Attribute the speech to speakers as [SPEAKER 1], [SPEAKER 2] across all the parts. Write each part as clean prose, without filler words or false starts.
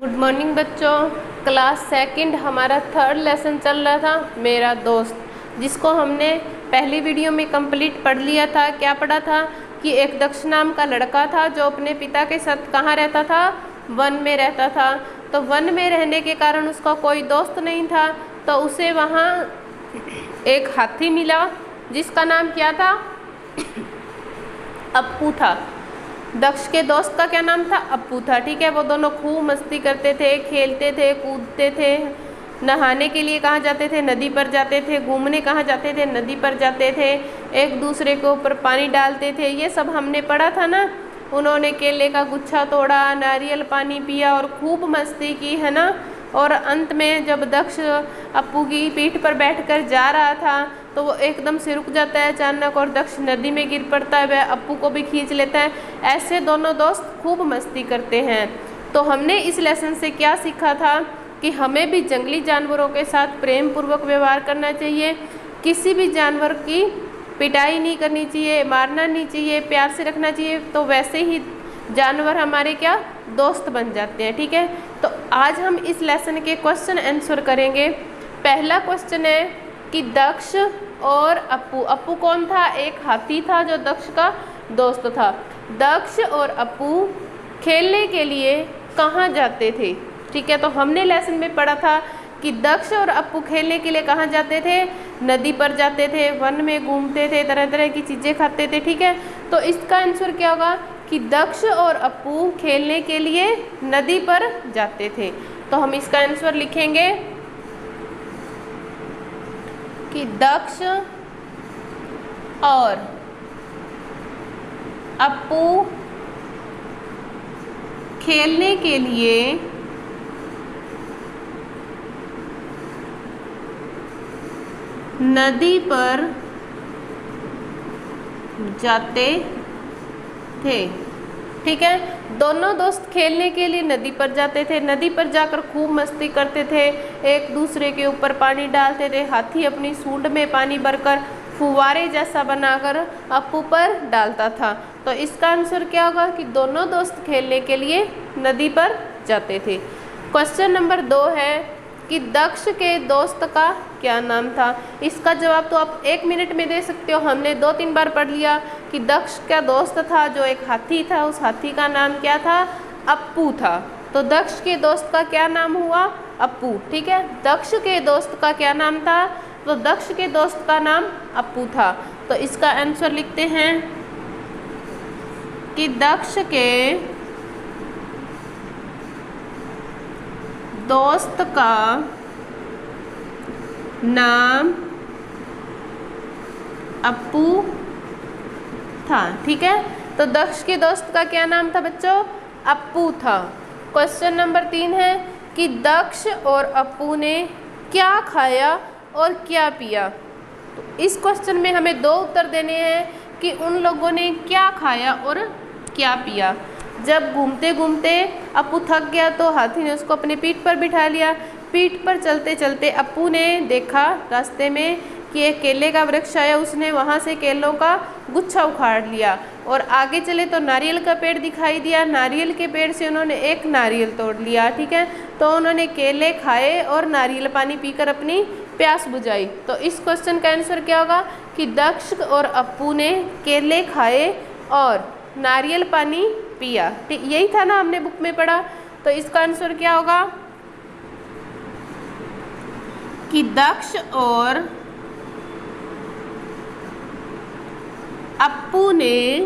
[SPEAKER 1] Good morning बच्चों। Class second हमारा third lesson चल रहा था मेरा दोस्त, जिसको हमने पहली वीडियो में कंप्लीट पढ़ लिया था। क्या पढ़ा था कि एक दक्ष नाम का लड़का था जो अपने पिता के साथ कहाँ रहता था, वन में रहता था। तो वन में रहने के कारण उसका कोई दोस्त नहीं था, तो उसे वहाँ एक हाथी मिला जिसका नाम क्या था, अप्पू था। दक्ष के दोस्त का क्या नाम था, अप्पू था। ठीक है, वो दोनों खूब मस्ती करते थे, खेलते थे, कूदते थे। नहाने के लिए कहाँ जाते थे, नदी पर जाते थे। घूमने कहाँ जाते थे, नदी पर जाते थे। एक दूसरे के ऊपर पानी डालते थे, ये सब हमने पढ़ा था ना। उन्होंने केले का गुच्छा तोड़ा, नारियल पानी पिया और खूब मस्ती की, है ना। और अंत में जब दक्ष अप्पू की पीठ पर बैठकर जा रहा था तो वो एकदम से रुक जाता है अचानक और दक्ष नदी में गिर पड़ता है, वह अप्पू को भी खींच लेता है। ऐसे दोनों दोस्त खूब मस्ती करते हैं। तो हमने इस लेसन से क्या सीखा था कि हमें भी जंगली जानवरों के साथ प्रेम पूर्वक व्यवहार करना चाहिए। किसी भी जानवर की पिटाई नहीं करनी चाहिए, मारना नहीं चाहिए, प्यार से रखना चाहिए। तो वैसे ही जानवर हमारे क्या दोस्त बन जाते हैं। ठीक है, तो आज हम इस लेसन के क्वेश्चन आंसर करेंगे। पहला क्वेश्चन है कि दक्ष और अप्पू, अप्पू कौन था, एक हाथी था जो दक्ष का दोस्त था। दक्ष और अप्पू खेलने के लिए कहाँ जाते थे। ठीक है, तो हमने लेसन में पढ़ा था कि दक्ष और अप्पू खेलने के लिए कहाँ जाते थे, नदी पर जाते थे, वन में घूमते थे, तरह तरह की चीज़ें खाते थे। ठीक है, तो इसका आंसर क्या होगा कि दक्ष और अप्पू खेलने के लिए नदी पर जाते थे। तो हम इसका आंसर लिखेंगे कि दक्ष और अप्पू खेलने के लिए नदी पर जाते थे। ठीक है, दोनों दोस्त खेलने के लिए नदी पर जाते थे। नदी पर जाकर खूब मस्ती करते थे, एक दूसरे के ऊपर पानी डालते थे। हाथी अपनी सूंड में पानी भरकर फुवारे जैसा बनाकर अप्पू पर डालता था। तो इसका आंसर क्या होगा कि दोनों दोस्त खेलने के लिए नदी पर जाते थे। क्वेश्चन नंबर 2 है कि दक्ष के दोस्त का क्या नाम था। इसका जवाब तो आप 1 मिनट में दे सकते हो। हमने 2-3 बार पढ़ लिया कि दक्ष का दोस्त था जो एक हाथी था, उस हाथी का नाम क्या था, अप्पू था। तो दक्ष के दोस्त का क्या नाम हुआ, अप्पू। ठीक है, दक्ष के दोस्त का क्या नाम था, तो दक्ष के दोस्त का नाम अप्पू था। तो इसका आंसर लिखते हैं कि दक्ष के दोस्त का नाम अप्पू था। ठीक है, तो दक्ष के दोस्त का क्या नाम था बच्चों, अप्पू था। क्वेश्चन नंबर 3 है कि दक्ष और अप्पू ने क्या खाया और क्या पिया। तो इस क्वेश्चन में हमें 2 उत्तर देने हैं कि उन लोगों ने क्या खाया और क्या पिया। जब घूमते घूमते अप्पू थक गया तो हाथी ने उसको अपने पीठ पर बिठा लिया। पीठ पर चलते चलते अप्पू ने देखा रास्ते में कि एक केले का वृक्ष आया, उसने वहाँ से केलों का गुच्छा उखाड़ लिया और आगे चले तो नारियल का पेड़ दिखाई दिया। नारियल के पेड़ से उन्होंने एक नारियल तोड़ लिया। ठीक है, तो उन्होंने केले खाए और नारियल पानी पीकर अपनी प्यास बुझाई। तो इस क्वेश्चन का आंसर क्या होगा कि दक्ष और अप्पू ने केले खाए और नारियल पानी पिया। ठीक, यही था ना हमने बुक में पढ़ा। तो इसका आंसर क्या होगा कि दक्ष और अप्पू ने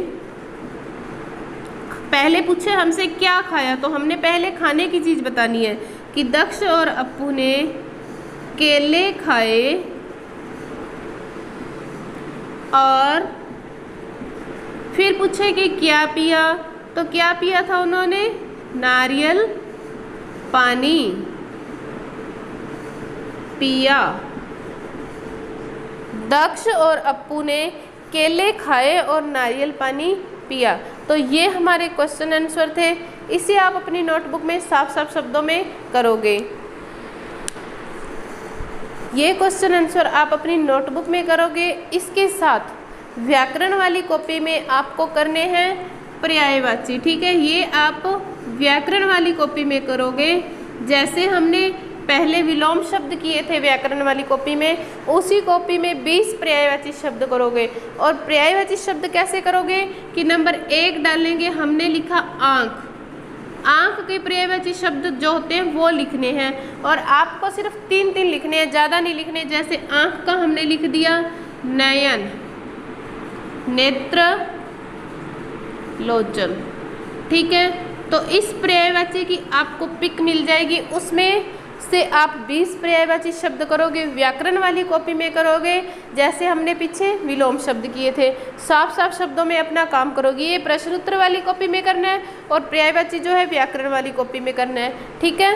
[SPEAKER 1] पहले पूछे हमसे क्या खाया, तो हमने पहले खाने की चीज बतानी है कि दक्ष और अप्पू ने केले खाए और फिर पूछे कि क्या पिया, तो क्या पिया था उन्होंने, नारियल पानी पिया। दक्ष और अप्पू ने केले खाए और नारियल पानी पिया। तो ये हमारे क्वेश्चन आंसर थे। इसे आप अपनी नोटबुक में साफ साफ शब्दों में करोगे। ये क्वेश्चन आंसर आप अपनी नोटबुक में करोगे। इसके साथ व्याकरण वाली कॉपी में आपको करने हैं पर्यायवाची। ठीक है, ये आप व्याकरण वाली कॉपी में करोगे, जैसे हमने पहले विलोम शब्द किए थे व्याकरण वाली कॉपी में, उसी कॉपी में 20 पर्यायवाची शब्द करोगे। और पर्यायवाची शब्द कैसे करोगे कि नंबर 1 डालेंगे, हमने लिखा आँख, आँख के पर्यायवाची शब्द जो होते हैं वो लिखने हैं, और आपको सिर्फ 3 लिखने हैं, ज़्यादा नहीं लिखने। जैसे आँख का हमने लिख दिया नयन, नेत्र, लोचन, ठीक है। तो इस पर्यायवाची की आपको पिक मिल जाएगी, उसमें से आप 20 पर्यायवाची शब्द करोगे। व्याकरण वाली कॉपी में करोगे जैसे हमने पीछे विलोम शब्द किए थे, साफ साफ शब्दों में अपना काम करोगे। ये प्रश्न उत्तर वाली कॉपी में करना है और पर्यायवाची जो है व्याकरण वाली कॉपी में करना है, ठीक है।